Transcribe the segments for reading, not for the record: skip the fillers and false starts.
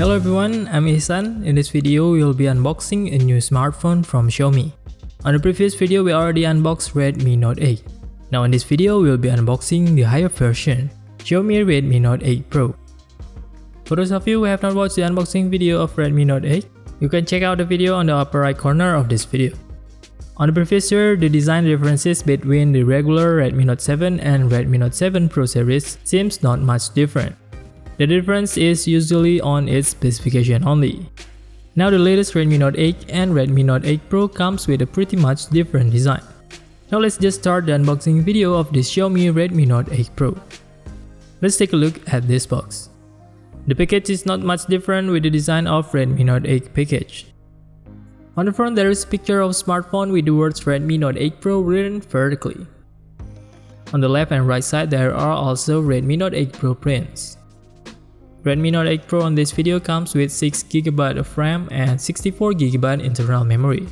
Hello everyone, I'm Ihsan. In this video, we'll be unboxing a new smartphone from Xiaomi. On the previous video, we already unboxed Redmi Note 8. Now in this video, we'll be unboxing the higher version, Xiaomi Redmi Note 8 Pro. For those of you who have not watched the unboxing video of Redmi Note 8, you can check out the video on the upper right corner of this video. On the previous year, the design differences between the regular Redmi Note 7 and Redmi Note 7 Pro series seems not much different. The difference is usually on its specification only. Now the latest Redmi Note 8 and Redmi Note 8 Pro comes with a pretty much different design. Now let's just start the unboxing video of this Xiaomi Redmi Note 8 Pro. Let's take a look at this box. The package is not much different with the design of Redmi Note 8 package. On the front there is a picture of a smartphone with the words Redmi Note 8 Pro written vertically. On the left and right side there are also Redmi Note 8 Pro prints. Redmi Note 8 Pro on this video comes with 6GB of RAM and 64GB internal memory.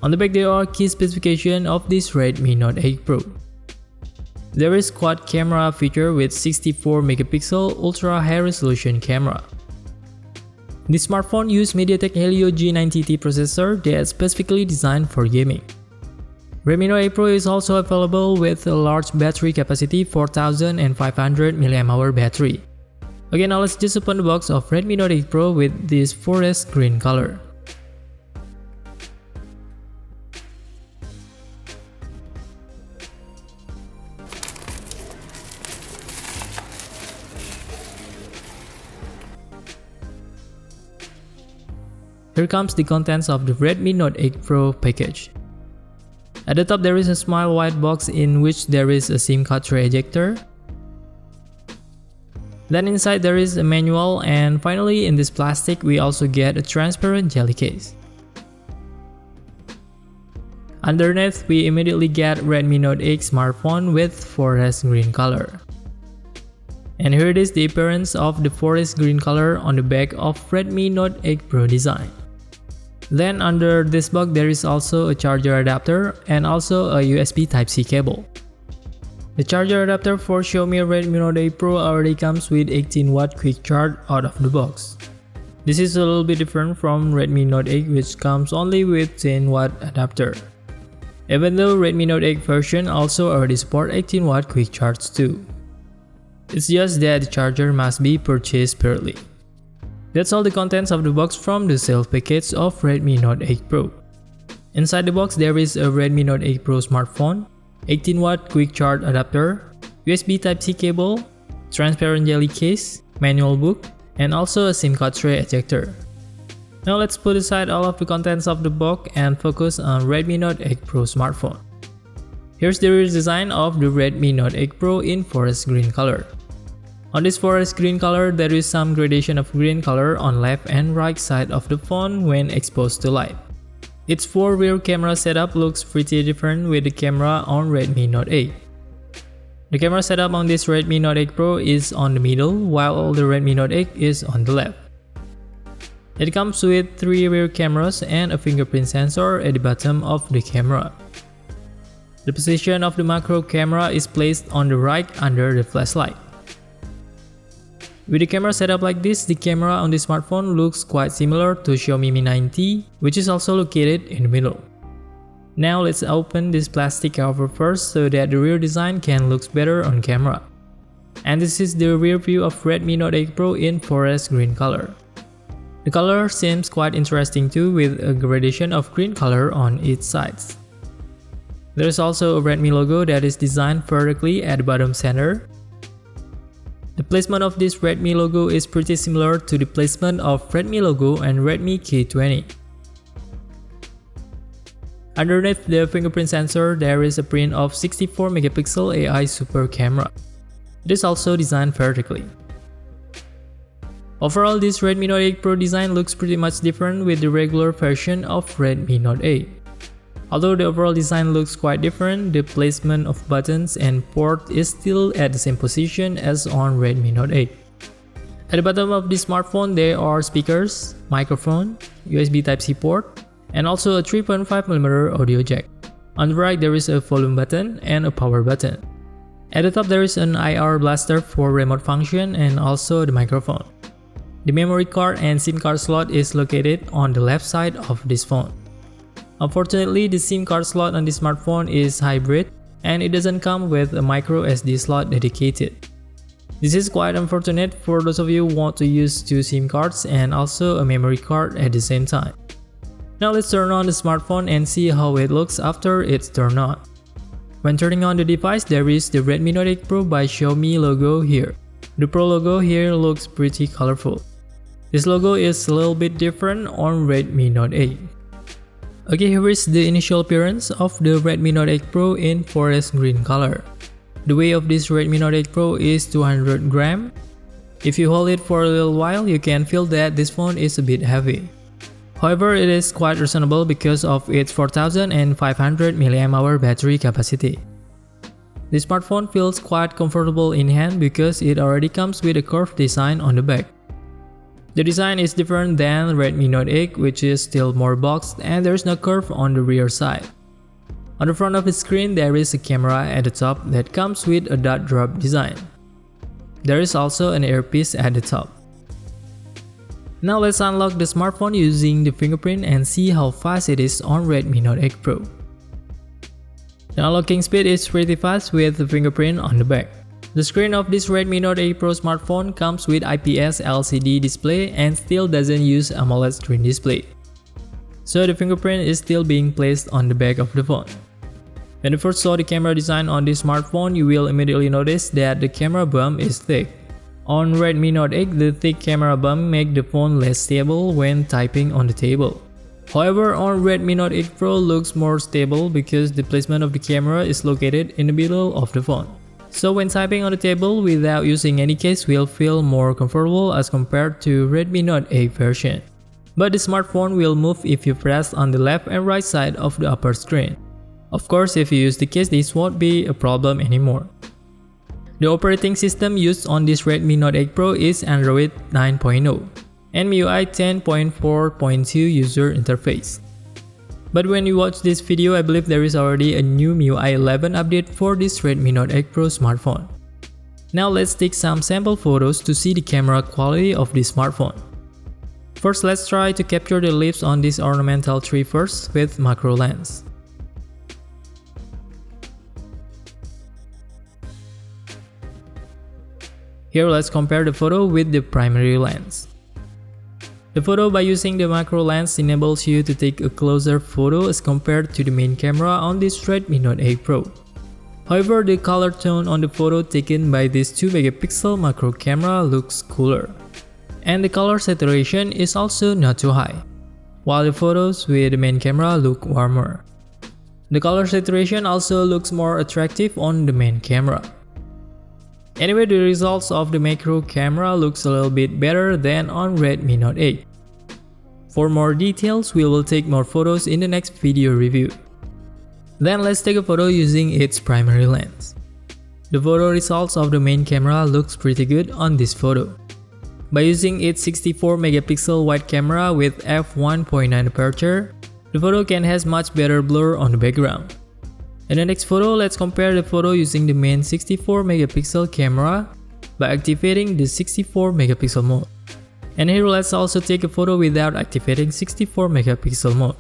On the back there are key specifications of this Redmi Note 8 Pro. There is quad camera feature with 64MP ultra high resolution camera. This smartphone uses Mediatek Helio G90T processor that is specifically designed for gaming. Redmi Note 8 Pro is also available with a large battery capacity 4500 mAh battery. Okay, now let's just open the box of Redmi Note 8 Pro with this forest green color. Here comes the contents of the Redmi Note 8 Pro package. At the top there is a small white box in which there is a SIM card tray ejector. Then inside there is a manual, and finally in this plastic we also get a transparent jelly case. Underneath we immediately get Redmi Note 8 smartphone with forest green color. And here it is the appearance of the forest green color on the back of Redmi Note 8 Pro design. Then under this box there is also a charger adapter and also a USB Type-C cable. The charger adapter for Xiaomi Redmi Note 8 Pro already comes with 18W quick charge out of the box. This is a little bit different from Redmi Note 8 which comes only with 10W adapter. Even though Redmi Note 8 version also already support 18W quick charge too. It's just that the charger must be purchased separately. That's all the contents of the box from the sales package of Redmi Note 8 Pro. Inside the box there is a Redmi Note 8 Pro smartphone, 18W quick charge adapter, USB Type-C cable, transparent jelly case, manual book, and also a SIM card tray ejector. Now let's put aside all of the contents of the box and focus on Redmi Note 8 Pro smartphone. Here's the rear design of the Redmi Note 8 Pro in forest green color. On this forest green color, there is some gradation of green color on left and right side of the phone when exposed to light. Its 4 rear camera setup looks pretty different with the camera on Redmi Note 8. The camera setup on this Redmi Note 8 Pro is on the middle while the Redmi Note 8 is on the left. It comes with 3 rear cameras and a fingerprint sensor at the bottom of the camera. The position of the macro camera is placed on the right under the flashlight. With the camera setup like this, the camera on the smartphone looks quite similar to Xiaomi Mi 9T, which is also located in the middle. Now let's open this plastic cover first so that the rear design can look better on camera. And this is the rear view of Redmi Note 8 Pro in forest green color. The color seems quite interesting too, with a gradation of green color on its sides. There is also a Redmi logo that is designed vertically at the bottom center. The placement of this Redmi logo is pretty similar to the placement of Redmi logo and Redmi K20. Underneath the fingerprint sensor, there is a print of 64MP AI super camera. It is also designed vertically. Overall, this Redmi Note 8 Pro design looks pretty much different with the regular version of Redmi Note 8. Although the overall design looks quite different, the placement of buttons and port is still at the same position as on Redmi Note 8. At the bottom of the smartphone there are speakers, microphone, USB Type-C port, and also a 3.5mm audio jack. On the right there is a volume button and a power button. At the top there is an IR blaster for remote function and also the microphone. The memory card and SIM card slot is located on the left side of this phone. Unfortunately, the SIM card slot on this smartphone is hybrid and it doesn't come with a micro SD slot dedicated. This is quite unfortunate for those of you who want to use two SIM cards and also a memory card at the same time. Now let's turn on the smartphone and see how it looks after it's turned on. When turning on the device, there is the Redmi Note 8 Pro by Xiaomi logo here. The Pro logo here looks pretty colorful. This logo is a little bit different on Redmi Note 8. Okay, here is the initial appearance of the Redmi Note 8 Pro in forest green color. The weight of this Redmi Note 8 Pro is 200 grams. If you hold it for a little while, you can feel that this phone is a bit heavy. However, it is quite reasonable because of its 4500 mAh battery capacity. This smartphone feels quite comfortable in hand because it already comes with a curved design on the back. The design is different than Redmi Note 8, which is still more boxed and there is no curve on the rear side. On the front of the screen, there is a camera at the top that comes with a dot drop design. There is also an earpiece at the top. Now let's unlock the smartphone using the fingerprint and see how fast it is on Redmi Note 8 Pro. The unlocking speed is pretty fast with the fingerprint on the back. The screen of this Redmi Note 8 Pro smartphone comes with IPS LCD display and still doesn't use AMOLED screen display. So the fingerprint is still being placed on the back of the phone. When you first saw the camera design on this smartphone, you will immediately notice that the camera bump is thick. On Redmi Note 8, the thick camera bump makes the phone less stable when typing on the table. However, on Redmi Note 8 Pro looks more stable because the placement of the camera is located in the middle of the phone. So when typing on the table without using any case will feel more comfortable as compared to Redmi Note 8 version. But the smartphone will move if you press on the left and right side of the upper screen. Of course, if you use the case, this won't be a problem anymore. The operating system used on this Redmi Note 8 Pro is Android 9.0 and MIUI 10.4.2 user interface. But when you watch this video, I believe there is already a new MIUI 11 update for this Redmi Note 8 Pro smartphone. Now let's take some sample photos to see the camera quality of this smartphone. First, let's try to capture the leaves on this ornamental tree first with macro lens. Here let's compare the photo with the primary lens. The photo by using the macro lens enables you to take a closer photo as compared to the main camera on this Redmi Note 8 Pro. However, the color tone on the photo taken by this 2-megapixel macro camera looks cooler. And the color saturation is also not too high, while the photos with the main camera look warmer. The color saturation also looks more attractive on the main camera. Anyway, the results of the macro camera looks a little bit better than on Redmi Note 8. For more details, we will take more photos in the next video review. Then let's take a photo using its primary lens. The photo results of the main camera looks pretty good on this photo. By using its 64-megapixel wide camera with f1.9 aperture, the photo can has much better blur on the background. In the next photo, let's compare the photo using the main 64-megapixel camera by activating the 64-megapixel mode. And here let's also take a photo without activating 64-megapixel mode.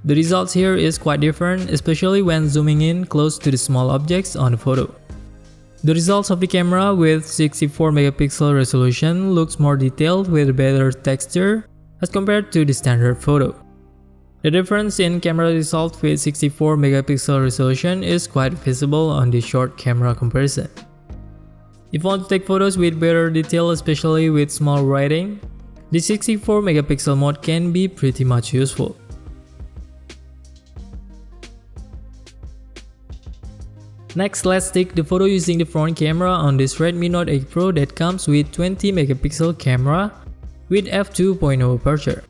The results here is quite different, especially when zooming in close to the small objects on the photo. The results of the camera with 64-megapixel resolution looks more detailed with better texture as compared to the standard photo. The difference in camera results with 64-megapixel resolution is quite visible on the short camera comparison. If you want to take photos with better detail, especially with small writing, the 64-megapixel mode can be pretty much useful. Next, let's take the photo using the front camera on this Redmi Note 8 Pro that comes with 20-megapixel camera with f2.0 aperture.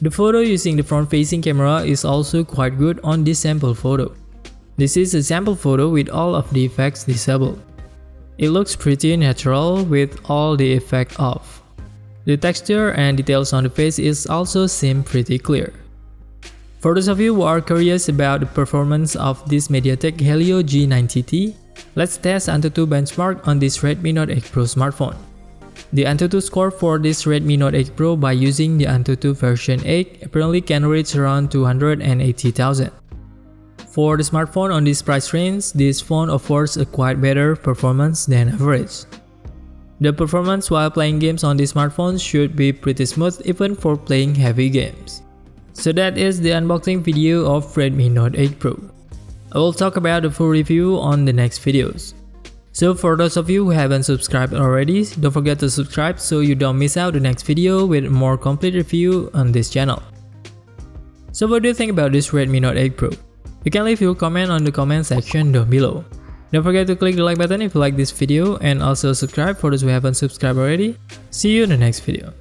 The photo using the front-facing camera is also quite good on this sample photo. This is a sample photo with all of the effects disabled. It looks pretty natural with all the effects off. The texture and details on the face is also seem pretty clear. For those of you who are curious about the performance of this Mediatek Helio G90T, let's test Antutu Benchmark on this Redmi Note 8 Pro smartphone. The Antutu score for this Redmi Note 8 Pro by using the Antutu version 8 apparently can reach around 280,000. For the smartphone on this price range, this phone offers a quite better performance than average. The performance while playing games on this smartphone should be pretty smooth even for playing heavy games. So that is the unboxing video of Redmi Note 8 Pro. I will talk about the full review on the next videos. So for those of you who haven't subscribed already, don't forget to subscribe so you don't miss out the next video with a more complete review on this channel. So what do you think about this Redmi Note 8 Pro? You can leave your comment on the comment section down below. Don't forget to click the like button if you like this video and also subscribe for those who haven't subscribed already. See you in the next video.